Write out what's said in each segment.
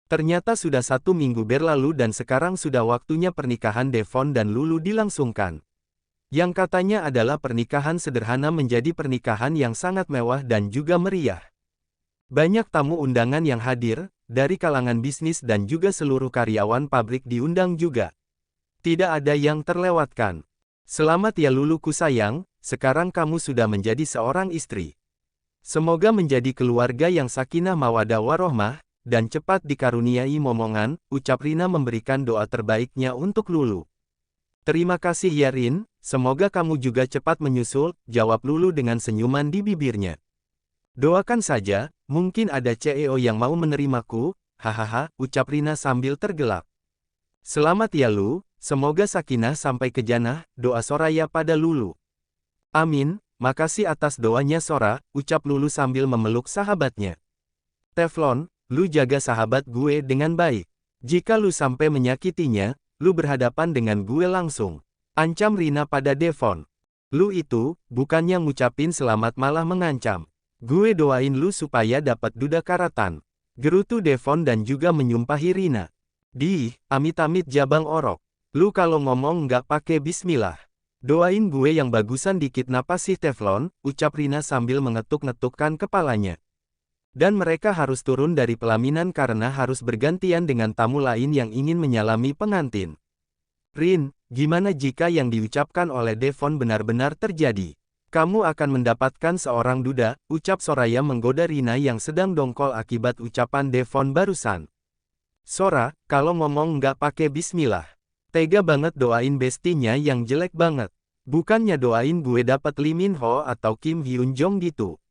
Ternyata sudah 1 minggu berlalu dan sekarang sudah waktunya pernikahan Devon dan Lulu dilangsungkan. Yang katanya adalah pernikahan sederhana menjadi pernikahan yang sangat mewah dan juga meriah. Banyak tamu undangan yang hadir, dari kalangan bisnis dan juga seluruh karyawan pabrik diundang juga. Tidak ada yang terlewatkan. Selamat ya Luluku sayang, sekarang kamu sudah menjadi seorang istri. Semoga menjadi keluarga yang sakinah mawaddah warohmah, dan cepat dikaruniai momongan, ucap Rina memberikan doa terbaiknya untuk Lulu. Terima kasih ya Rin, semoga kamu juga cepat menyusul, jawab Lulu dengan senyuman di bibirnya. Doakan saja, mungkin ada CEO yang mau menerimaku, hahaha, ucap Rina sambil tergelak. Selamat ya Lu, semoga sakinah sampai ke jannah, doa Soraya pada Lulu. Amin, makasih atas doanya Sora, ucap Lulu sambil memeluk sahabatnya. Teflon, lu jaga sahabat gue dengan baik. Jika lu sampai menyakitinya, lu berhadapan dengan gue langsung. Ancam Rina pada Devon. Lu itu, bukannya ngucapin selamat malah mengancam. Gue doain lu supaya dapat duda karatan. Gerutu Devon dan juga menyumpahi Rina. Amit-amit jabang orok. Lu kalau ngomong nggak pakai bismillah. Doain gue yang bagusan dikit napa sih Teflon, ucap Rina sambil mengetuk-ngetukkan kepalanya. Dan mereka harus turun dari pelaminan karena harus bergantian dengan tamu lain yang ingin menyalami pengantin. Rin, gimana jika yang diucapkan oleh Devon benar-benar terjadi? Kamu akan mendapatkan seorang duda, ucap Soraya menggoda Rina yang sedang dongkol akibat ucapan Devon barusan. Sora, kalau ngomong nggak pakai bismillah. Tega banget doain bestinya yang jelek banget. Bukannya doain gue dapat Lee Min Ho atau Kim Hyun Jong gitu.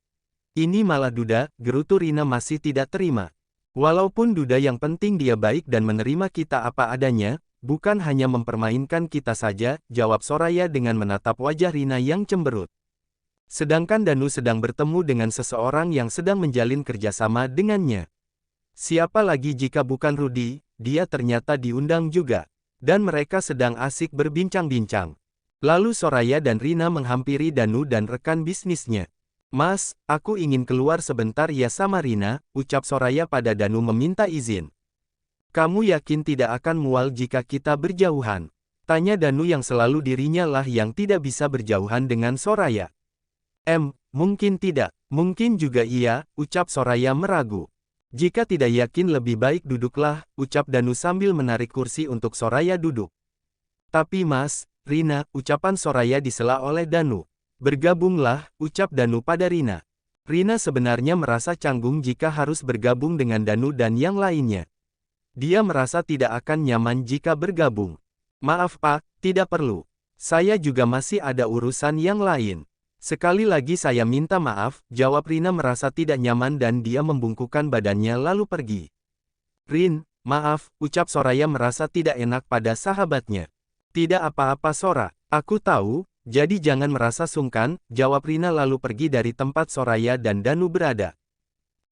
Ini malah duda, gerutu Rina masih tidak terima. Walaupun duda yang penting dia baik dan menerima kita apa adanya, bukan hanya mempermainkan kita saja, jawab Soraya dengan menatap wajah Rina yang cemberut. Sedangkan Danu sedang bertemu dengan seseorang yang sedang menjalin kerjasama dengannya. Siapa lagi jika bukan Rudy, dia ternyata diundang juga. Dan mereka sedang asik berbincang-bincang. Lalu Soraya dan Rina menghampiri Danu dan rekan bisnisnya. Mas, aku ingin keluar sebentar ya sama Rina, ucap Soraya pada Danu meminta izin. Kamu yakin tidak akan mual jika kita berjauhan? Tanya Danu yang selalu dirinya lah yang tidak bisa berjauhan dengan Soraya. Mungkin tidak, mungkin juga iya, ucap Soraya meragu. Jika tidak yakin lebih baik duduklah, ucap Danu sambil menarik kursi untuk Soraya duduk. Tapi Mas, Rina, ucapan Soraya disela oleh Danu. Bergabunglah, ucap Danu pada Rina. Rina sebenarnya merasa canggung jika harus bergabung dengan Danu dan yang lainnya. Dia merasa tidak akan nyaman jika bergabung. Maaf Pak, tidak perlu. Saya juga masih ada urusan yang lain. Sekali lagi saya minta maaf, jawab Rina merasa tidak nyaman dan dia membungkukkan badannya lalu pergi. Rin, maaf, ucap Soraya merasa tidak enak pada sahabatnya. Tidak apa-apa Sora, aku tahu. Jadi jangan merasa sungkan, jawab Rina lalu pergi dari tempat Soraya dan Danu berada.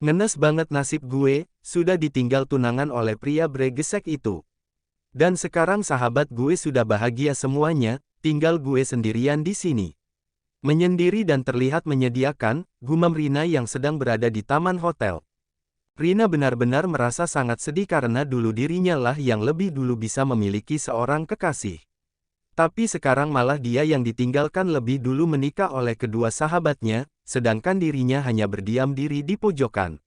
Ngenes banget nasib gue, sudah ditinggal tunangan oleh pria bregesek itu. Dan sekarang sahabat gue sudah bahagia semuanya, tinggal gue sendirian di sini. Menyendiri dan terlihat menyediakan, gumam Rina yang sedang berada di taman hotel. Rina benar-benar merasa sangat sedih karena dulu dirinya lah yang lebih dulu bisa memiliki seorang kekasih. Tapi sekarang malah dia yang ditinggalkan lebih dulu menikah oleh kedua sahabatnya, sedangkan dirinya hanya berdiam diri di pojokan.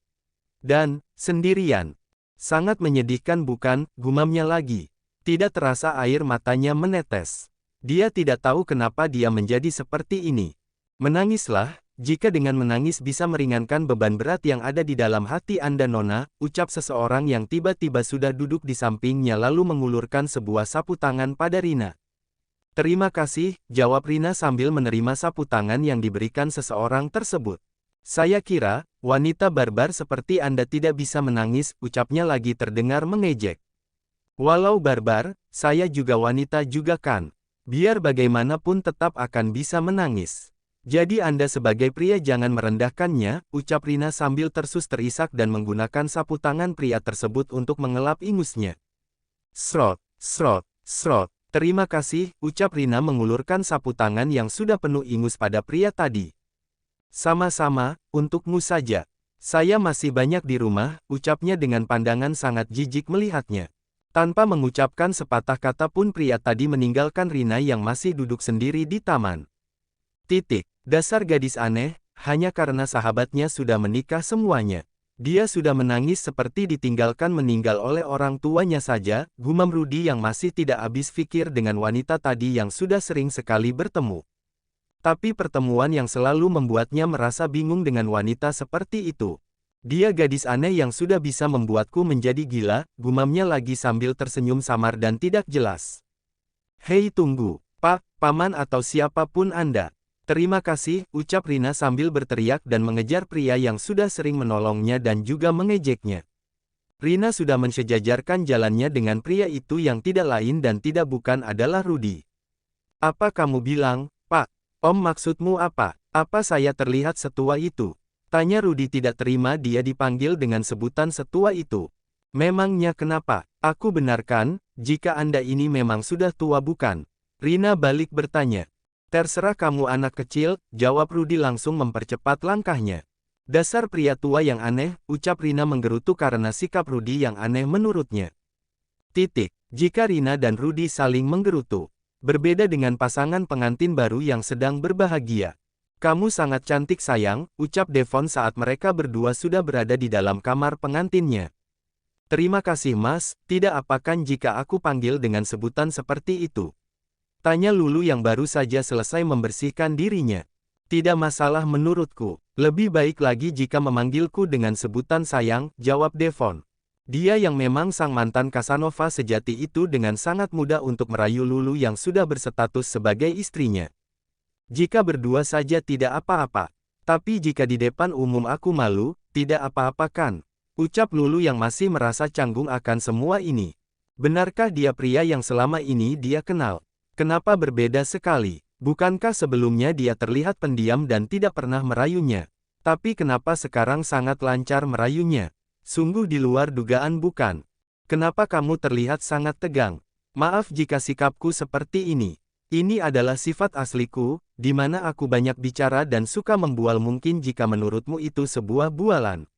Dan, sendirian. Sangat menyedihkan bukan, gumamnya lagi. Tidak terasa air matanya menetes. Dia tidak tahu kenapa dia menjadi seperti ini. Menangislah, jika dengan menangis bisa meringankan beban berat yang ada di dalam hati Anda Nona, ucap seseorang yang tiba-tiba sudah duduk di sampingnya lalu mengulurkan sebuah sapu tangan pada Rina. Terima kasih, jawab Rina sambil menerima sapu tangan yang diberikan seseorang tersebut. Saya kira, wanita barbar seperti Anda tidak bisa menangis, ucapnya lagi terdengar mengejek. Walau barbar, saya juga wanita juga kan. Biar bagaimanapun tetap akan bisa menangis. Jadi Anda sebagai pria jangan merendahkannya, ucap Rina sambil tersus terisak dan menggunakan sapu tangan pria tersebut untuk mengelap ingusnya. Srot, srot, srot. Terima kasih, ucap Rina mengulurkan sapu tangan yang sudah penuh ingus pada pria tadi. Sama-sama, untukmu saja. Saya masih banyak di rumah, ucapnya dengan pandangan sangat jijik melihatnya. Tanpa mengucapkan sepatah kata pun pria tadi meninggalkan Rina yang masih duduk sendiri di taman. Dasar gadis aneh, hanya karena sahabatnya sudah menikah semuanya. Dia sudah menangis seperti ditinggalkan meninggal oleh orang tuanya saja, gumam Rudy yang masih tidak habis pikir dengan wanita tadi yang sudah sering sekali bertemu. Tapi pertemuan yang selalu membuatnya merasa bingung dengan wanita seperti itu. Dia gadis aneh yang sudah bisa membuatku menjadi gila, gumamnya lagi sambil tersenyum samar dan tidak jelas. Hei tunggu, Pak, Paman atau siapapun Anda. Terima kasih, ucap Rina sambil berteriak dan mengejar pria yang sudah sering menolongnya dan juga mengejeknya. Rina sudah mensejajarkan jalannya dengan pria itu yang tidak lain dan tidak bukan adalah Rudy. Apa kamu bilang, Pak? Om maksudmu apa? Apa saya terlihat setua itu? Tanya Rudy tidak terima dia dipanggil dengan sebutan setua itu. Memangnya kenapa? Aku benarkan, jika Anda ini memang sudah tua bukan? Rina balik bertanya. Terserah kamu anak kecil, jawab Rudy langsung mempercepat langkahnya. Dasar pria tua yang aneh, ucap Rina menggerutu karena sikap Rudy yang aneh menurutnya. Jika Rina dan Rudy saling menggerutu. Berbeda dengan pasangan pengantin baru yang sedang berbahagia. Kamu sangat cantik sayang, ucap Devon saat mereka berdua sudah berada di dalam kamar pengantinnya. Terima kasih mas, tidak apakan jika aku panggil dengan sebutan seperti itu? Tanya Lulu yang baru saja selesai membersihkan dirinya. Tidak masalah menurutku, lebih baik lagi jika memanggilku dengan sebutan sayang, jawab Devon. Dia yang memang sang mantan Casanova sejati itu dengan sangat mudah untuk merayu Lulu yang sudah berstatus sebagai istrinya. Jika berdua saja tidak apa-apa, tapi jika di depan umum aku malu, tidak apa-apa kan? Ucap Lulu yang masih merasa canggung akan semua ini. Benarkah dia pria yang selama ini dia kenal? Kenapa berbeda sekali? Bukankah sebelumnya dia terlihat pendiam dan tidak pernah merayunya? Tapi kenapa sekarang sangat lancar merayunya? Sungguh di luar dugaan bukan? Kenapa kamu terlihat sangat tegang? Maaf jika sikapku seperti ini. Ini adalah sifat asliku, di mana aku banyak bicara dan suka membual mungkin jika menurutmu itu sebuah bualan.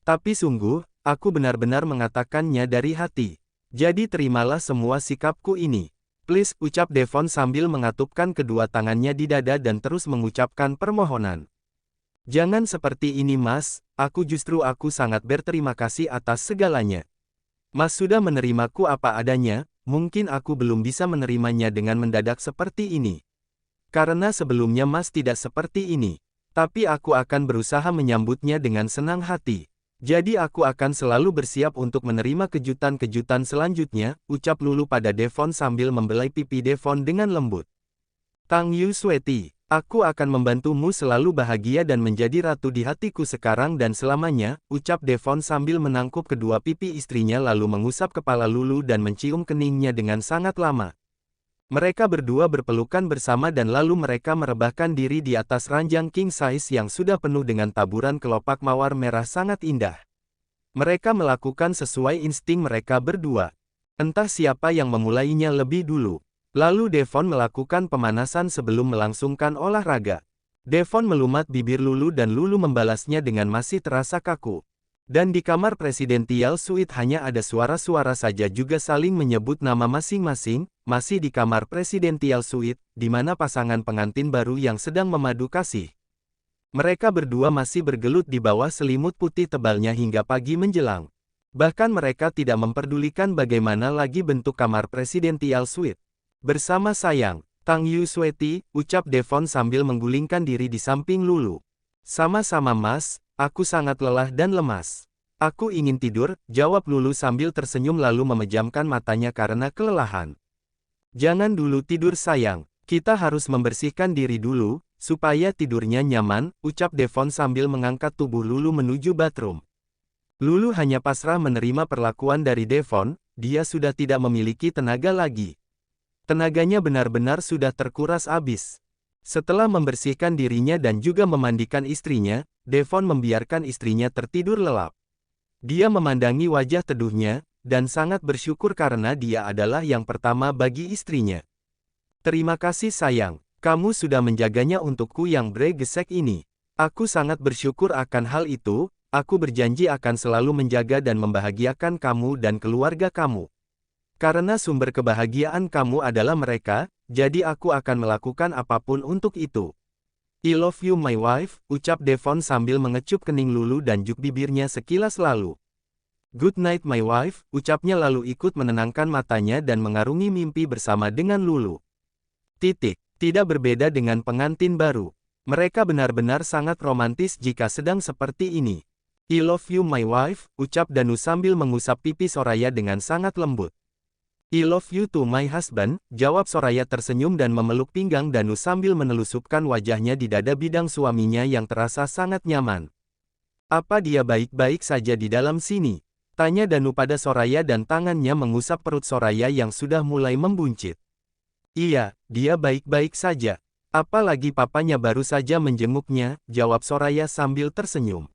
Tapi sungguh, aku benar-benar mengatakannya dari hati. Jadi terimalah semua sikapku ini. Please, ucap Devon sambil mengatupkan kedua tangannya di dada dan terus mengucapkan permohonan. Jangan seperti ini mas, aku sangat berterima kasih atas segalanya. Mas sudah menerimaku apa adanya, mungkin aku belum bisa menerimanya dengan mendadak seperti ini. Karena sebelumnya mas tidak seperti ini. Tapi aku akan berusaha menyambutnya dengan senang hati. Jadi aku akan selalu bersiap untuk menerima kejutan-kejutan selanjutnya, ucap Lulu pada Devon sambil membelai pipi Devon dengan lembut. Tang Yu Sweetie. Aku akan membantumu selalu bahagia dan menjadi ratu di hatiku sekarang dan selamanya, ucap Devon sambil menangkup kedua pipi istrinya lalu mengusap kepala Lulu dan mencium keningnya dengan sangat lama. Mereka berdua berpelukan bersama dan lalu mereka merebahkan diri di atas ranjang king size yang sudah penuh dengan taburan kelopak mawar merah sangat indah. Mereka melakukan sesuai insting mereka berdua. Entah siapa yang memulainya lebih dulu. Lalu Devon melakukan pemanasan sebelum melangsungkan olahraga. Devon melumat bibir Lulu dan Lulu membalasnya dengan masih terasa kaku. Dan di kamar Presidential Suite hanya ada suara-suara saja juga saling menyebut nama masing-masing, masih di kamar Presidential Suite, di mana pasangan pengantin baru yang sedang memadu kasih. Mereka berdua masih bergelut di bawah selimut putih tebalnya hingga pagi menjelang. Bahkan mereka tidak memperdulikan bagaimana lagi bentuk kamar Presidential Suite. Bersama sayang, Tang Yu Sweetie, ucap Devon sambil menggulingkan diri di samping Lulu. Sama-sama mas, aku sangat lelah dan lemas. Aku ingin tidur, jawab Lulu sambil tersenyum lalu memejamkan matanya karena kelelahan. Jangan dulu tidur sayang, kita harus membersihkan diri dulu, supaya tidurnya nyaman, ucap Devon sambil mengangkat tubuh Lulu menuju bathroom. Lulu hanya pasrah menerima perlakuan dari Devon, dia sudah tidak memiliki tenaga lagi. Tenaganya benar-benar sudah terkuras habis. Setelah membersihkan dirinya dan juga memandikan istrinya, Devon membiarkan istrinya tertidur lelap. Dia memandangi wajah teduhnya, dan sangat bersyukur karena dia adalah yang pertama bagi istrinya. Terima kasih sayang, kamu sudah menjaganya untukku yang bregesek ini. Aku sangat bersyukur akan hal itu, aku berjanji akan selalu menjaga dan membahagiakan kamu dan keluarga kamu. Karena sumber kebahagiaan kamu adalah mereka, jadi aku akan melakukan apapun untuk itu. I love you my wife, ucap Devon sambil mengecup kening Lulu dan juk bibirnya sekilas lalu. Good night my wife, ucapnya lalu ikut menenangkan matanya dan mengarungi mimpi bersama dengan Lulu. Tidak berbeda dengan pengantin baru. Mereka benar-benar sangat romantis jika sedang seperti ini. I love you my wife, ucap Danu sambil mengusap pipi Soraya dengan sangat lembut. I love you too my husband, jawab Soraya tersenyum dan memeluk pinggang Danu sambil menelusupkan wajahnya di dada bidang suaminya yang terasa sangat nyaman. Apa dia baik-baik saja di dalam sini? Tanya Danu pada Soraya dan tangannya mengusap perut Soraya yang sudah mulai membuncit. Iya, dia baik-baik saja. Apalagi papanya baru saja menjenguknya, jawab Soraya sambil tersenyum.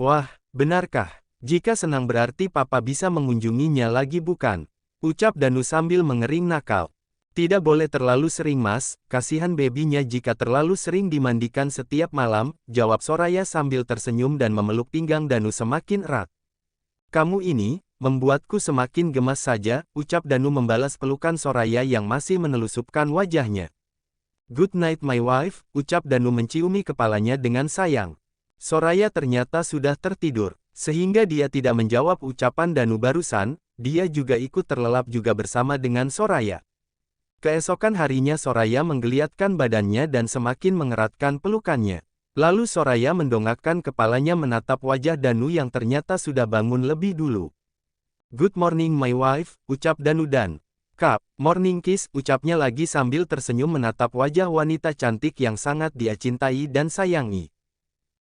Wah, benarkah? Jika senang berarti papa bisa mengunjunginya lagi bukan? Ucap Danu sambil mengering nakal. Tidak boleh terlalu sering mas, kasihan bebinya jika terlalu sering dimandikan setiap malam, jawab Soraya sambil tersenyum dan memeluk pinggang Danu semakin erat. Kamu ini, membuatku semakin gemas saja, ucap Danu membalas pelukan Soraya yang masih menelusupkan wajahnya. Good night my wife, ucap Danu menciumi kepalanya dengan sayang. Soraya ternyata sudah tertidur, sehingga dia tidak menjawab ucapan Danu barusan. Dia juga ikut terlelap juga bersama dengan Soraya. Keesokan harinya Soraya menggeliatkan badannya dan semakin mengeratkan pelukannya. Lalu Soraya mendongakkan kepalanya menatap wajah Danu yang ternyata sudah bangun lebih dulu. Good morning my wife, ucap Danu dan Kap, morning kiss, ucapnya lagi sambil tersenyum menatap wajah wanita cantik yang sangat dia cintai dan sayangi.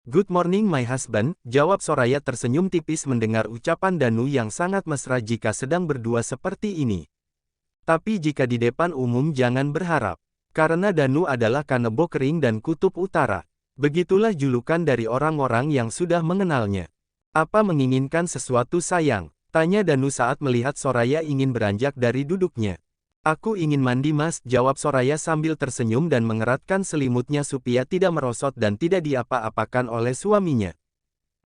Good morning my husband, jawab Soraya tersenyum tipis mendengar ucapan Danu yang sangat mesra jika sedang berdua seperti ini. Tapi jika di depan umum jangan berharap. Karena Danu adalah kanebo kering dan kutub utara. Begitulah julukan dari orang-orang yang sudah mengenalnya. Apa menginginkan sesuatu sayang? Tanya Danu saat melihat Soraya ingin beranjak dari duduknya. Aku ingin mandi mas, jawab Soraya sambil tersenyum dan mengeratkan selimutnya supaya tidak merosot dan tidak diapa-apakan oleh suaminya.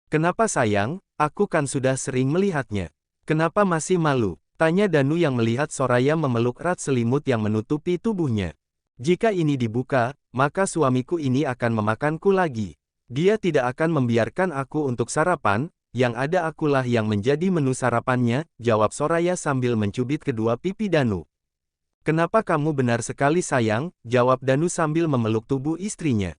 Kenapa sayang, aku kan sudah sering melihatnya. Kenapa masih malu? Tanya Danu yang melihat Soraya memeluk erat selimut yang menutupi tubuhnya. Jika ini dibuka, maka suamiku ini akan memakanku lagi. Dia tidak akan membiarkan aku untuk sarapan, yang ada akulah yang menjadi menu sarapannya, jawab Soraya sambil mencubit kedua pipi Danu. Kenapa kamu benar sekali sayang, jawab Danu sambil memeluk tubuh istrinya.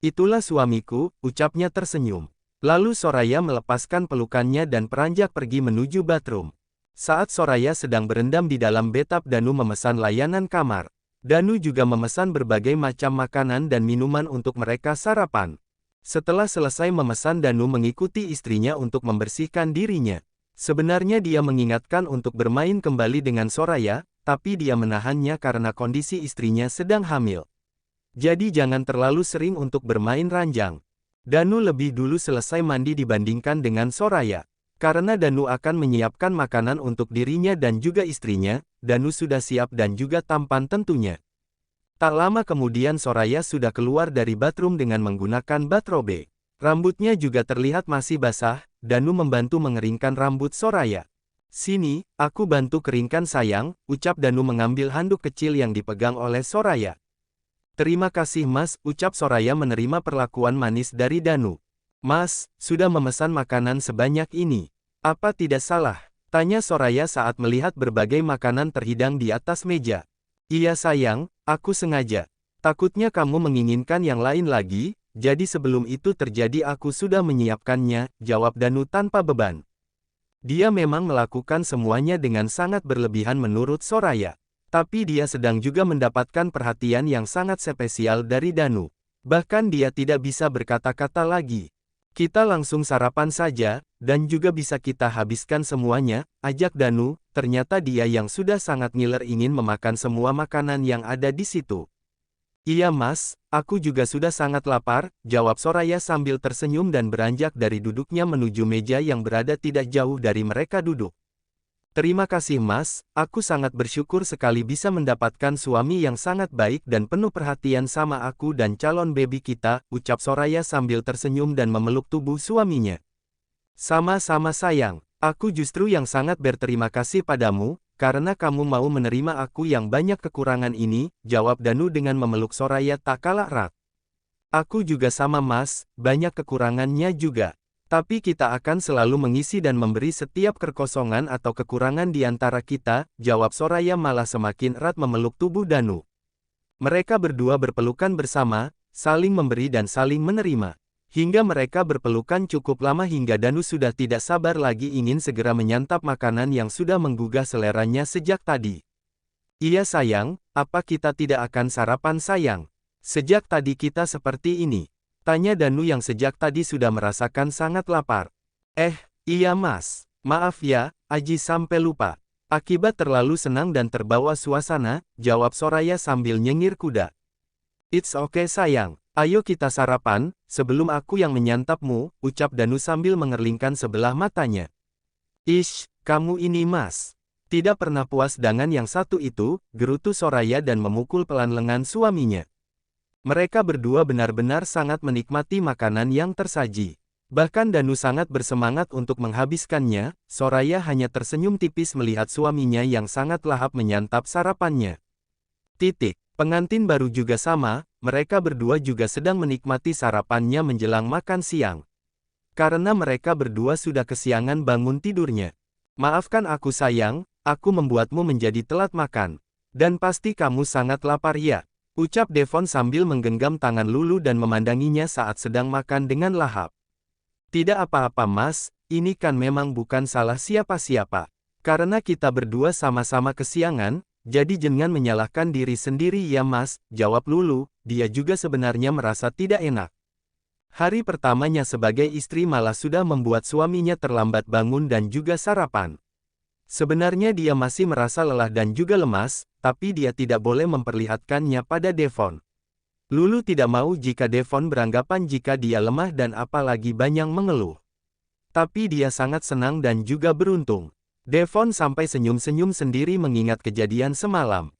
Itulah suamiku, ucapnya tersenyum. Lalu Soraya melepaskan pelukannya dan beranjak pergi menuju bathroom. Saat Soraya sedang berendam di dalam bathtub Danu memesan layanan kamar. Danu juga memesan berbagai macam makanan dan minuman untuk mereka sarapan. Setelah selesai memesan Danu mengikuti istrinya untuk membersihkan dirinya. Sebenarnya dia mengingatkan untuk bermain kembali dengan Soraya, tapi dia menahannya karena kondisi istrinya sedang hamil. Jadi jangan terlalu sering untuk bermain ranjang. Danu lebih dulu selesai mandi dibandingkan dengan Soraya. Karena Danu akan menyiapkan makanan untuk dirinya dan juga istrinya, Danu sudah siap dan juga tampan tentunya. Tak lama kemudian Soraya sudah keluar dari bathroom dengan menggunakan bathrobe. Rambutnya juga terlihat masih basah, Danu membantu mengeringkan rambut Soraya. Sini, aku bantu keringkan sayang, ucap Danu mengambil handuk kecil yang dipegang oleh Soraya. Terima kasih mas, ucap Soraya menerima perlakuan manis dari Danu. Mas, sudah memesan makanan sebanyak ini. Apa tidak salah? Tanya Soraya saat melihat berbagai makanan terhidang di atas meja. Iya sayang, aku sengaja. Takutnya kamu menginginkan yang lain lagi, jadi sebelum itu terjadi aku sudah menyiapkannya, jawab Danu tanpa beban. Dia memang melakukan semuanya dengan sangat berlebihan menurut Soraya. Tapi dia sedang juga mendapatkan perhatian yang sangat spesial dari Danu. Bahkan dia tidak bisa berkata-kata lagi. Kita langsung sarapan saja, dan juga bisa kita habiskan semuanya, ajak Danu. Ternyata dia yang sudah sangat ngiler ingin memakan semua makanan yang ada di situ. Iya mas, aku juga sudah sangat lapar, jawab Soraya sambil tersenyum dan beranjak dari duduknya menuju meja yang berada tidak jauh dari mereka duduk. Terima kasih mas, aku sangat bersyukur sekali bisa mendapatkan suami yang sangat baik dan penuh perhatian sama aku dan calon baby kita, ucap Soraya sambil tersenyum dan memeluk tubuh suaminya. Sama-sama sayang, aku justru yang sangat berterima kasih padamu, karena kamu mau menerima aku yang banyak kekurangan ini, jawab Danu dengan memeluk Soraya tak kalah erat. Aku juga sama Mas, banyak kekurangannya juga. Tapi kita akan selalu mengisi dan memberi setiap kekosongan atau kekurangan di antara kita, jawab Soraya malah semakin erat memeluk tubuh Danu. Mereka berdua berpelukan bersama, saling memberi dan saling menerima. Hingga mereka berpelukan cukup lama hingga Danu sudah tidak sabar lagi ingin segera menyantap makanan yang sudah menggugah seleranya sejak tadi. Iya sayang, apa kita tidak akan sarapan sayang? Sejak tadi kita seperti ini. Tanya Danu yang sejak tadi sudah merasakan sangat lapar. Iya Mas. Maaf ya, Aji sampai lupa. Akibat terlalu senang dan terbawa suasana, jawab Soraya sambil nyengir kuda. It's okay sayang, ayo kita sarapan, sebelum aku yang menyantapmu, ucap Danu sambil mengerlingkan sebelah matanya. Ish, kamu ini Mas. Tidak pernah puas dengan yang satu itu, gerutu Soraya dan memukul pelan lengan suaminya. Mereka berdua benar-benar sangat menikmati makanan yang tersaji. Bahkan Danu sangat bersemangat untuk menghabiskannya, Soraya hanya tersenyum tipis melihat suaminya yang sangat lahap menyantap sarapannya. Pengantin baru juga sama, mereka berdua juga sedang menikmati sarapannya menjelang makan siang. Karena mereka berdua sudah kesiangan bangun tidurnya. Maafkan aku sayang, aku membuatmu menjadi telat makan. Dan pasti kamu sangat lapar ya. Ucap Devon sambil menggenggam tangan Lulu dan memandanginya saat sedang makan dengan lahap. Tidak apa-apa Mas, ini kan memang bukan salah siapa-siapa. Karena kita berdua sama-sama kesiangan, jadi jangan menyalahkan diri sendiri ya Mas, jawab Lulu, dia juga sebenarnya merasa tidak enak. Hari pertamanya sebagai istri malah sudah membuat suaminya terlambat bangun dan juga sarapan. Sebenarnya dia masih merasa lelah dan juga lemas, tapi dia tidak boleh memperlihatkannya pada Devon. Lulu tidak mau jika Devon beranggapan jika dia lemah dan apalagi banyak mengeluh. Tapi dia sangat senang dan juga beruntung. Devon sampai senyum-senyum sendiri mengingat kejadian semalam.